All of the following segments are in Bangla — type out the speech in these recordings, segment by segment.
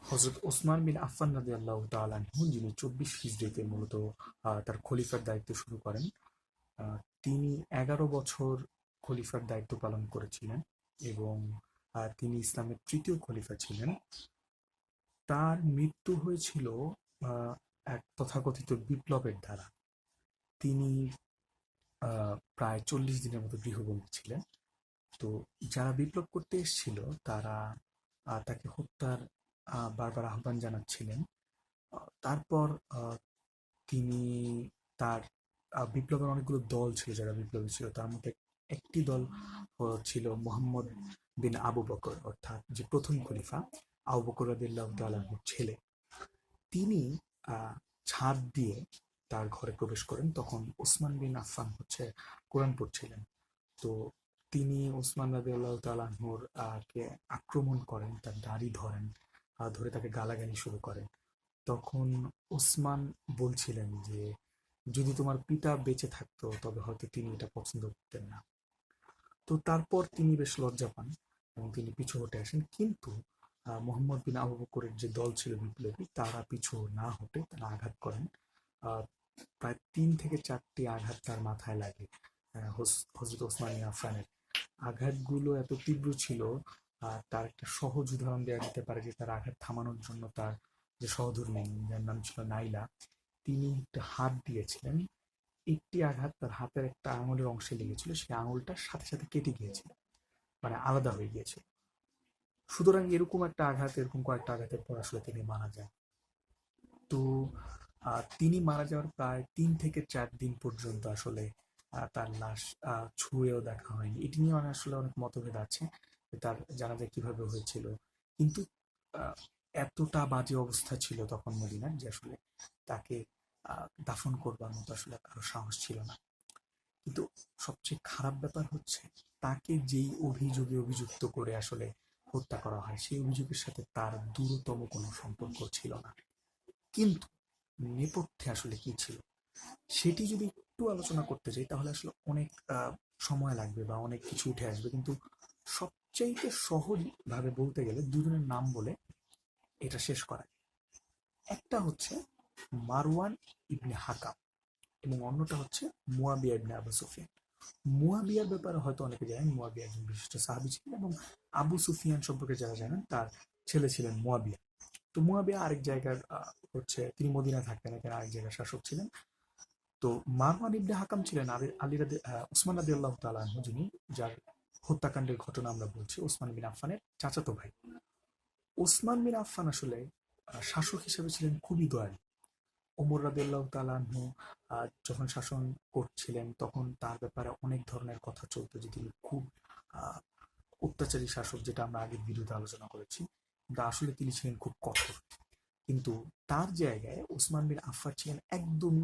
হযরত ওসমান বিন আফফান রাদিয়াল্লাহু তাআলা আনহু, যিনি ২৪ হিজরিতে মূলত তার খলিফার দায়িত্ব শুরু করেন। তিনি ১১ বছর খলিফার দায়িত্ব পালন করেছিলেন এবং তিনি ইসলামের তৃতীয় খলিফা ছিলেন। তার মৃত্যু হয়েছিল এক তথাকথিত বিপ্লবের দ্বারা। তিনি প্রায় ৪০ দিনের মতো গৃহবন্দী ছিলেন। তো যারা বিপ্লব করতে এসেছিল তারা তাকে হত্যার বারবার আহ্বান জানাচ্ছিলেন। তারপর তিনি তার বিপ্লবের অনেকগুলো দল ছিল যারা বিপ্লবী ছিল, তার মধ্যে একটি দল ছিল মোহাম্মদ বিন আবু বকর, অর্থাৎ যে প্রথম খলিফা আবু বকর রাদিয়াল্লাহু তাআলা আনহুর ছেলে। তিনি ছাদ দিয়ে তার ঘরে প্রবেশ করেন। তখন ওসমান বিন আফফান কোরআন পড়ছিলেন। তো তিনি ওসমান রাদিয়াল্লাহু তাআলা আনহুর কে আক্রমণ করেন, তার দাড়ি ধরেন, ধরে তাকে গালাগালি শুরু করেন। তখন ওসমান বলছিলেন যে যদি তোমার পিতা বেঁচে থাকতো তবে হয়তো তিনি এটা পছন্দ করতেন না। তো তারপর তিনি বেশ লজ্জা পান এবং তিনি পিছু হটে আসেন। কিন্তু মোহাম্মদ বিন আবু বকরের যে দল ছিল বিপ্লবী, তারা পিছু না হটে তারা আঘাত করেন। প্রায় ৩ থেকে ৪টি আঘাত তার মাথায় লাগে। হযরত ওসমান বিন আফফানের আঘাতগুলো এত তীব্র ছিল, তার একটা সহজ উদাহরণ দেওয়া যেতে পারে যে তার আঘাত থামানোর জন্য তার যে সহধর্মিণী, যার নাম ছিল নাইলা, তিনি একটা হাত দিয়েছিলেন। একটি আঘাত তার হাতের একটা আঙুলের অংশে লেগেছিল, সেই আঙুলটার সাথে সাথে কেটে গিয়েছিল, মানে আলাদা হয়ে গিয়েছিল। সুতরাং এরকম একটা আঘাত, এরকম কয়েকটা আঘাতের পর আসলে তিনি মারা যান। তো তিনি মারা যাওয়ার প্রায় ৩ থেকে ৪ দিন পর্যন্ত আসলে তার লাশ ছুঁয়েও দেখা হয়নি। এটি নিয়ে আসলে অনেক মতভেদ আছে যে তার জানাজা কিভাবে হয়েছিল। কিন্তু আহ, এতটা বাজে অবস্থা ছিল তখন মদিনার যে আসলে তাকে দাফন করবার মতো আসলে কারো সাহস ছিল না। কিন্তু সবচেয়ে খারাপ ব্যাপার হচ্ছে, তাকে যেই অভিযোগে অভিযুক্ত করে আসলে হত্যা করা হয় সেই অভিযোগের সাথে তার দূরতম কোনো সম্পর্ক ছিল না। কিন্তু নেপথ্যে আসলে কি ছিল সেটি যদি একটু আলোচনা করতে যাই তাহলে আসলে অনেক সময় লাগবে বা অনেক কিছু উঠে আসবে। কিন্তু সবচাইতে সহজ ভাবে বলতে গেলে দুজনের নাম বলে এটা শেষ করা যায়। একটা হচ্ছে মারওয়ান ইবনে হাকাম এবং অন্যটা হচ্ছে মুয়াবিয়া ইবনে আবু সুফিয়ান। মুয়াবিয়ার ব্যাপারে হয়তো অনেকে জানেন, মুয়াবিয়া একজন বিশিষ্ট সাহাবী ছিলেন এবং আবু সুফিয়ান সম্পর্কে যারা জানেন তার ছেলে ছিলেন মুয়াবিয়া। তো মুয়াবিয়া আরেক জায়গার তিনি মদিনায় থাকতেন, এখানে আরেক জায়গার শাসক ছিলেন। তো মারওয়ান ইবনে হাকাম ছিলেন উসমান রাদিয়াল্লাহু তাআলা আনহু, যিনি যার হত্যাকাণ্ডের ঘটনা আমরা বলছি, ওসমান বিন আফফানের চাচাতো ভাই। ওসমান বিন আফফান আসলে শাসক হিসেবে ছিলেন খুবই দয়ালু। ওমর রাদিয়াল্লাহু তাআলা আনহু যখন শাসন করছিলেন তখন তার ব্যাপারে অনেক ধরনের কথা চলতো যে তিনি খুব আহ, অত্যাচারী শাসক, যেটা আমরা আগের ভিডিওতে আলোচনা করেছি। কিন্তু আসলে তিনি ছিলেন খুব কঠোর। কিন্তু তার জায়গায় ওসমান বিন আফফান ছিলেন একদম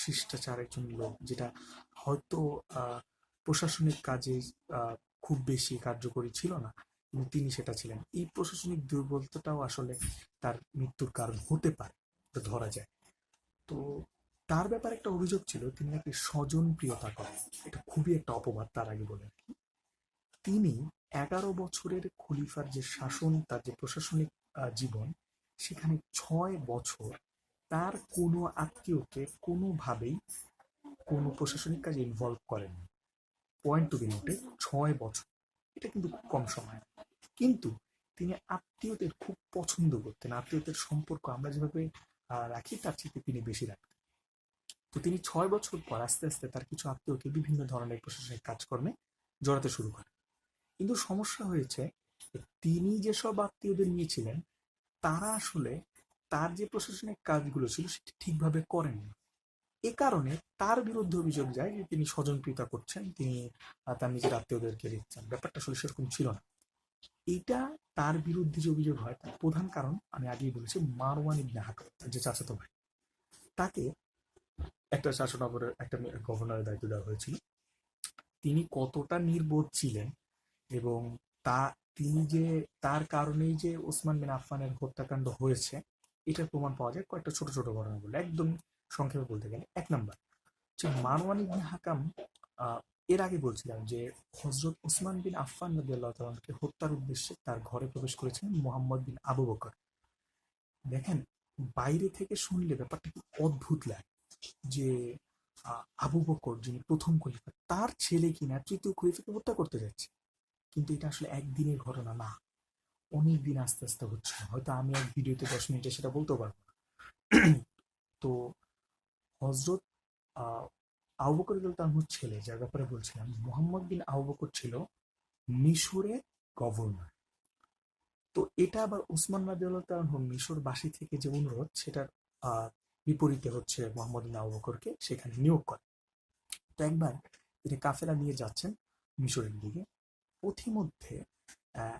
শিষ্টাচার একজন লোক, যেটা হয়তো প্রশাসনিক কাজে খুব বেশি কার্যকরী ছিল না, কিন্তু তিনি সেটা ছিলেন। এই প্রশাসনিক দুর্বলতাটাও আসলে তার মৃত্যুর কারণ হতে পারে, এটা ধরা যায়। তো তার ব্যাপারে একটা অভিযোগ ছিল তিনি নাকি স্বজন প্রিয়তা করেন। এটা খুবই একটা অপবাদ, তার আগে বলে রাখি। তিনি ১১ বছরের খলিফার যে শাসন, তার যে প্রশাসনিক জীবন, সেখানে ৬ বছর তার কোনো আত্মীয়কে কোনোভাবেই কোনো প্রশাসনিক কাজে ইনভলভ করেননি। পয়েন্ট টু বি নোটেড, ৬ বছর, এটা কিন্তু খুব কম সময়। কিন্তু তিনি আত্মীয়দের খুব পছন্দ করতেন। আত্মীয়দের সম্পর্ক আমরা যেভাবে রাখি তার চেয়ে তিনি বেশি রাখতেন। তো তিনি ৬ বছর পর আস্তে আস্তে তার কিছু আত্মীয়কে বিভিন্ন ধরনের প্রশাসনিক কাজকর্মে জড়াতে শুরু করেন। কিন্তু সমস্যা হয়েছে, তিনি যেসব আত্মীয়দের নিয়েছিলেন তারা আসলে তার যে প্রশাসনিক কাজগুলো ছিল সেটি ঠিকভাবে করেননি। এ কারণে তার বিরুদ্ধে অভিযোগ যায় যে তিনি স্বজনপ্রীতা করছেন, তিনি তার নিজের আত্মীয়দেরকে দিচ্ছেন। ব্যাপারটা আসলে সেরকম ছিল না। এইটা তার বিরুদ্ধে যে অভিযোগ হয় তার প্রধান কারণ আমি আগেই বলেছি, মারওয়ান ইবনে হাকাম, তার যে চাচাতো ভাই, তাকে একটা শাসনাগরের একটা গভর্নরের দায়িত্ব দেওয়া হয়েছিল। তিনি কতটা নির্বোধ ছিলেন এবং তা তিনি যে তার কারণেই যে ওসমান বিন আফফানের হত্যাকাণ্ড হয়েছে এটার প্রমাণ পাওয়া যায় কয়েকটা ছোট ছোট ঘটনা বলে। একদম সংক্ষেপে বলতে গেলে, এক নাম্বার যে মারওয়ান ইবনে হাকাম, এর আগে বলছিলাম যে হযরত ওসমান বিন আফফান রাদিয়াল্লাহু তাআলাকে হত্যার উদ্দেশ্যে তার ঘরে প্রবেশ করেছিলেন মুহাম্মদ বিন আবু বকর। দেখেন, বাইরে থেকে শুনলে ব্যাপারটা কি অদ্ভুত লাগে যে আবু বকর যিনি প্রথম খলিফা তার ছেলে কিনা তৃতীয় খলিফাকে হত্যা করতে যাচ্ছে। কিন্তু এটা আসলে একদিনের ঘটনা না, অনেক দিন আস্তে আস্তে হচ্ছে। হয়তো আমি এক ভিডিওতে 10 মিনিটে সেটা বলতে পারবো না। তো হজরত আবু বকর রাদিয়াল্লাহু তাআলার ছেলে যার ব্যাপারে বলছিলাম, মুহাম্মদ বিন আবু বকর ছিল মিশরের গভর্নর। তো এটা আবার উসমান রাদিয়াল্লাহু তাআলা মিশরবাসী থেকে যে অনুরোধ সেটার বিপরীতে হচ্ছে মুহাম্মদ বিন আবু বকরকে সেখানে নিয়োগ করে। তো একবার তিনি কাফেলা নিয়ে যাচ্ছেন মিশরের দিকে, পথিমধ্যে আহ,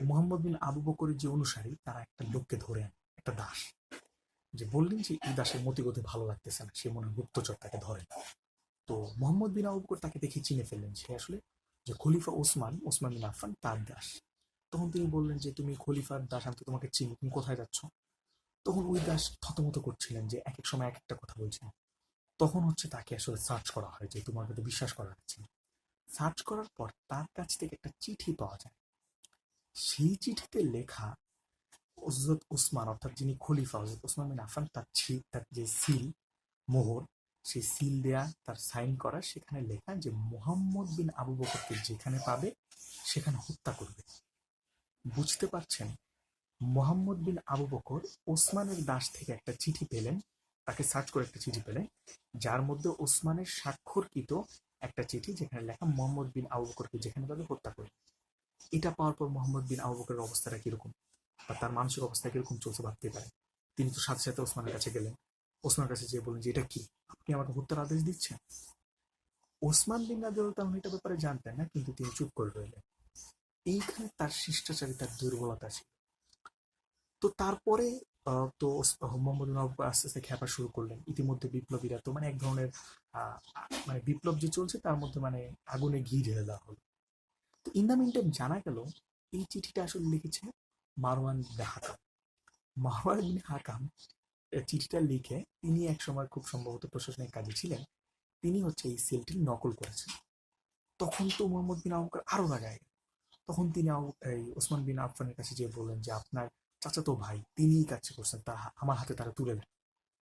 মুহাম্মদ বিন আবু বকরের যে অনুসারী তারা একটা লোককে ধরে আনে, একটা দাস, যে বললেন যে এই দাসের মতিগতি ভালো লাগতেছে না, সে মনে হয় গুপ্তচর, তাকে ধরেন। তো মোহাম্মদ বিন আবু বকর তাকে দেখে চিনে ফেললেন, সে আসলে যে খলিফা ওসমান বিন আফফান তার দাস। তখন তিনি বললেন যে তুমি খলিফার দাস, আমি তো তোমাকে চিনি, তুমি কোথায় যাচ্ছ? তখন ওই দাস থতমত করছিলেন যে এক এক সময় এক একটা কথা বলছেন। তখন হচ্ছে তাকে আসলে সার্চ করা হয় যে তোমার কথা বিশ্বাস করা যাচ্ছে না। সার্চ করার পর তার কাছ থেকে একটা চিঠি পাওয়া যায়। সেই চিঠিতে লেখা হযরত উসমান, অর্থাৎ যিনি খলিফা হযরত উসমান বিন আফফান, তার যে সিল, মোহর, সেই সিল দেয়া, তার সাইন করা, সেখানে লেখা যে মুহাম্মদ বিন আবু বকরকে যেখানে পাবে সেখানে হত্যা করবে। বুঝতে পারছেন, মোহাম্মদ বিন আবু বকর ওসমানের দাস থেকে একটা চিঠি পেলেন, তাকে সার্চ করে একটা চিঠি পেলেন, যার মধ্যে ওসমানের স্বাক্ষরকৃত একটা চিঠি যেখানে লেখা মোহাম্মদ বিন আবু বকরকে যেখানে পাবে হত্যা করবে। এটা পাওয়ার পর মোহাম্মদ বিন আবু বকরের অবস্থাটা কিরকম বা তার মানসিক অবস্থা কিরকম চলছে ভাবতে পারেন। তিনি তো সাথে সাথে ওসমানের কাছে গেলেন, ওসমানের কাছে যেয়ে বললেন যে এটা কি, আপনি আমাকে হত্যার আদেশ দিচ্ছেন? ওসমান বিন রাদিয়াল্লাহু এটা ব্যাপারে জানতেন না, কিন্তু তিনি চুপ করে রইলেন। এইখানে তার শিষ্টাচারিতার দুর্বলতা ছিল। তো তারপরে মোহাম্মদ বিন আবু আস্তে আস্তে খেপা শুরু করলেন। ইতিমধ্যে বিপ্লবীরা তো মানে এক ধরনের মানে বিপ্লব যে চলছে তার মধ্যে মানে আগুনে ঘি ঢেলে দেওয়া হলো। তো ইন দ্য মিন টাইম জানা গেল এই চিঠিটা আসলে লিখেছে মারওয়ান ইবনে হাকাম। মারওয়ান ইবনে হাকাম চিঠিটা লিখে তিনি একসময় খুব সম্ভবত প্রশাসনিক কাজে ছিলেন, তিনি হচ্ছে এই সেলটির নকল করেছেন। তখন তো মোহাম্মদ বিন আবু বকর আরো রাগায়। তখন তিনি এই ওসমান বিন আফফানের কাছে যেয়ে বললেন যে আপনার চাচাতো ভাই তিনি এই কাজটা করছেন, তা আমার হাতে তারা তুলে দেন।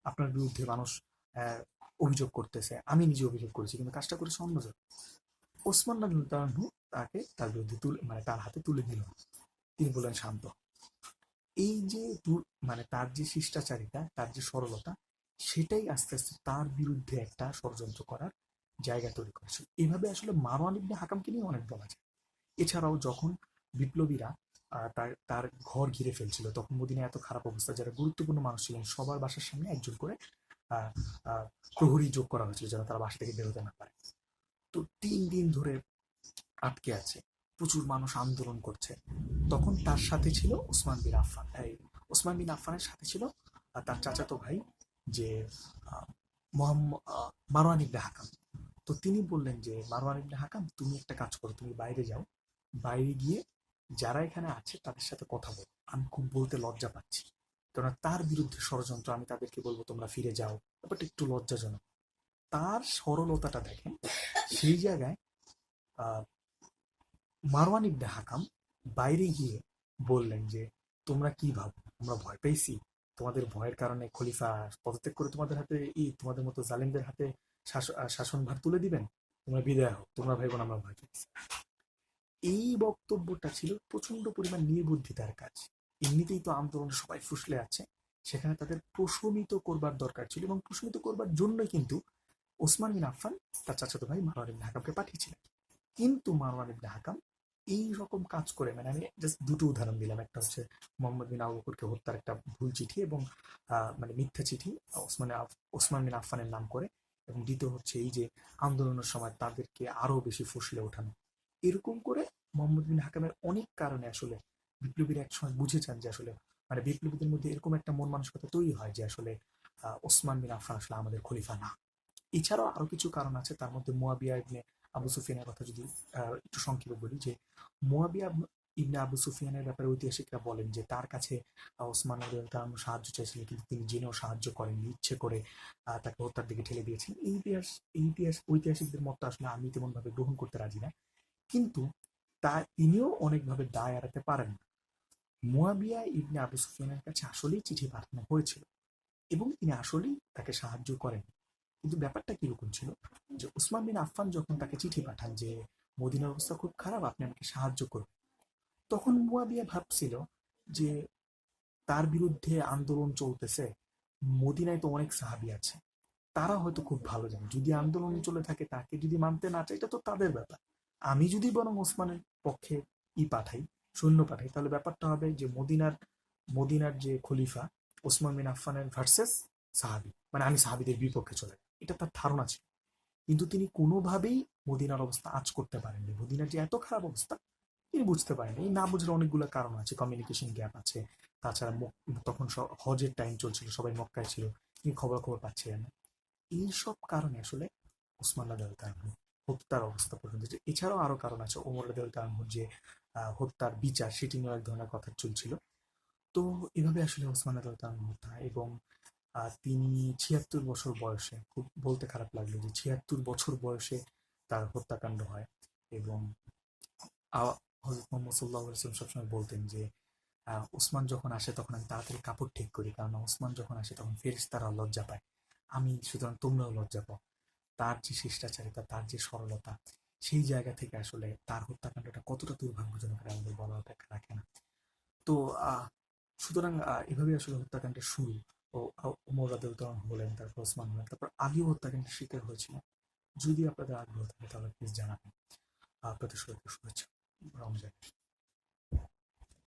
আপনার বিরুদ্ধে মানুষ আহ, অভিযোগ করতেছে, আমি নিজে অভিযোগ করেছি, কিন্তু কাজটা করেছে অন্যজন। ওসমান রাদিয়াল্লাহু তাকে তার বিরুদ্ধে মানে তার হাতে তুলে দিল। তিনি বললেন শান্ত। এই যে মানে তার যে শিষ্টাচারিতা, তার যে সরলতা, সেটাই আস্তে আস্তে তার বিরুদ্ধে একটা ষড়যন্ত্র করার জায়গা তৈরি করেছিল। এভাবে আসলে মারওয়ান ইবনে হাকামকে নিয়ে অনেক বলা যায়। এছাড়াও যখন বিপ্লবীরা তার তার ঘর ঘিরে ফেলছিল, তখন মদিনায় এত খারাপ অবস্থা, যারা গুরুত্বপূর্ণ মানুষ ছিলেন সবার বাসার সামনে একজন করে আহ, আহ, প্রহরী যোগ করা হয়েছিল যেন তারা বাসা থেকে বেরোতে না পারে। তো 3 দিন ধরে আটকে আছে, প্রচুর মানুষ আন্দোলন করছে। তখন তার সাথে ছিল ওসমান বিন আফফান, এই ওসমান বিন আফফানের সাথে ছিল তার চাচাতো ভাই যে মারওয়ান ইবনে হাকাম। তো তিনি বললেন যে মারওয়ান ইবনে হাকাম, তুমি একটা কাজ করো, তুমি বাইরে যাও, বাইরে গিয়ে যারা এখানে আছে তাদের সাথে কথা বলো, আমি খুব বলতে লজ্জা পাচ্ছি, কেননা তার বিরুদ্ধে ষড়যন্ত্র, আমি তাদেরকে বলবো তোমরা ফিরে যাও, ব্যাপারটা একটু লজ্জাজনক। তার সরলতাটা দেখেন। সেই জায়গায় আহ মারওয়ান ইবনে হাকাম বাইরে গিয়ে বললেন যে তোমরা কি ভাবো, আমরা ভয় পেয়েছি, তোমাদের ভয়ের কারণে খলিফা পদত্যাগ করে তোমাদের হাতে তোমাদের মতো জালিমদের হাতে শাসনভার তুলে দিবেন, তোমরা বিদায় হোক, তোমরা ভাইবোন আমরা ভয় পেয়েছি। এই বক্তব্যটা ছিল প্রচন্ড পরিমাণ নির্বুদ্ধিতার কাজ। এমনিতেই তো আন্দোলনে সবাই ফুসলে আছে, সেখানে তাদের প্রশমিত করবার দরকার ছিল, এবং প্রশমিত করবার জন্যই কিন্তু ওসমান বিন আফফান তার চাচাতো ভাই মারওয়ান ইবনে হাকামকে পাঠিয়েছিলেন। কিন্তু মারওয়ান ইবনে হাকাম এই রকম কাজ করে, মানে আমি জাস্ট দুটো উদাহরণ দিলাম, একটা হচ্ছে মোহাম্মদ বিন আবু বকরকে হত্যার একটা ভুল চিঠি এবং মানে মিথ্যা চিঠি ওসমান বিন আফফানের নাম করে, এবং দ্বিতীয় হচ্ছে এই যে আন্দোলনের সময় তাদেরকে আরো বেশি ফুসলে ওঠানো। এরকম করে মোহাম্মদ বিন হাকামের অনেক কারণে আসলে বিপ্লবীরা একসময় বুঝেছেন যে আসলে মানে বিপ্লবীদের মধ্যে এরকম একটা মন মানসিকতা তৈরি হয় যে আসলে ওসমান বিন আফফান আসলে আমাদের খলিফা না। এছাড়াও আরো কিছু কারণ আছে, তার মধ্যে মুয়াবিয়া ইবনে আবু সুফিয়ানের কথা যদি একটু সংক্ষেপে বলি, যে মুয়াবিয়া ইবনে আবু সুফিয়ানের ব্যাপারে ঐতিহাসিকরা বলেন যে তার কাছে ওসমান রাদিয়াল্লাহু সাহায্য চাইছিলেন, কিন্তু তিনি জেনেও সাহায্য করেননি, ইচ্ছে করে তাকে হত্যার দিকে ঠেলে দিয়েছেন। ঐতিহাসিকদের মত আসলে আমি তেমন ভাবে গ্রহণ করতে রাজি না, কিন্তু তিনিও অনেকভাবে দায় এড়াতে পারেন না। মুয়াবিয়া ইবনে আবু সুফিয়ানের কাছে আসলেই চিঠি পাঠানো হয়েছিল এবং তিনি আসলেই তাকে সাহায্য করেন। কিন্তু ব্যাপারটা কিরকম ছিল যে উসমান বিন আফফান যখন তাকে চিঠি পাঠান যে মদিনার অবস্থা খুব খারাপ, আপনি আমাকে সাহায্য করুন, তখন মুয়াবিয়া ভাবছিল যে তার বিরুদ্ধে আন্দোলন চলতেছে, মদিনায় তো অনেক সাহাবী আছে, তারা হয়তো খুব ভালো জানে যদি আন্দোলন চলে থাকে তাকে যদি মানতে না চায় এটা তো তাদের ব্যাপার। আমি যদি বরং ওসমানের পক্ষে পাঠাই, সৈন্য পাঠাই, তাহলে ব্যাপারটা হবে যে মদিনার যে খলিফা ওসমান বিন আফফানের ভার্সেস সাহাবি, মানে আমি সাহাবিদের বিপক্ষে চলে যাই, এটা তার ধারণা ছিল। কিন্তু তিনি কোনোভাবেই মদিনার অবস্থা আঁচ করতে পারেননি, মদিনার যে এত খারাপ অবস্থা তিনি বুঝতে পারেন। এই না বুঝলে অনেকগুলো কারণ আছে, কমিউনিকেশন গ্যাপ আছে, তাছাড়া তখন হজের টাইম চলছিল, সবাই মক্কায় ছিল, তিনি খবর পাচ্ছিলেন না। এইসব কারণে আসলে ওসমান রাদিয়াল্লাহু তাআলা হত্যার অবস্থা পর্যন্ত এছাড়াও আরো কারণ আছে, ওমর রাদিয়াল্লাহু তাআলার যে হত্যার বিচার সেটি নিয়ে এক ধরনের কথা চলছিল। তো এভাবে আসলে ওসমান রাদিয়াল্লাহু তাআলা হত্যা এবং তিনি ৭৬ বছর বয়সে, খুব বলতে খারাপ লাগলো যে ৭৬ বছর বয়সে তার হত্যাকাণ্ড হয়। এবং হযরত মুহাম্মদ সাল্লাল্লাহু আলাইহি ওয়াসাল্লাম সবসময় বলতেন যে ওসমান যখন আসে তখন আমি তাড়াতাড়ি কাপড় ঠিক করি, কারণ ওসমান যখন আসে তখন ফেরেশতারা লজ্জা পায়, আমি সুতরাং তোমরাও লজ্জা পাও। তার যে শিষ্টাচারিতা, তার যে সরলতা, সেই জায়গা থেকে আসলে তার হত্যাকাণ্ডটা কতটা দুর্ভাগ্যজনক আমাদের বলা অপেক্ষা রাখে না। তো সুতরাং এভাবে আসলে হত্যাকাণ্ডের শুরু। ও ওমর রাদিয়াল্লাহু তাআলা হলেন, তারপর ওসমান হলেন, তারপর আলীও হত্যাকাণ্ডের শিকার হয়েছিল। যদি আপনাদের আগ্রহ থাকে তাহলে প্লিজ জানাবেন। আপনাদের সবাইকে শুভেচ্ছা রমজান।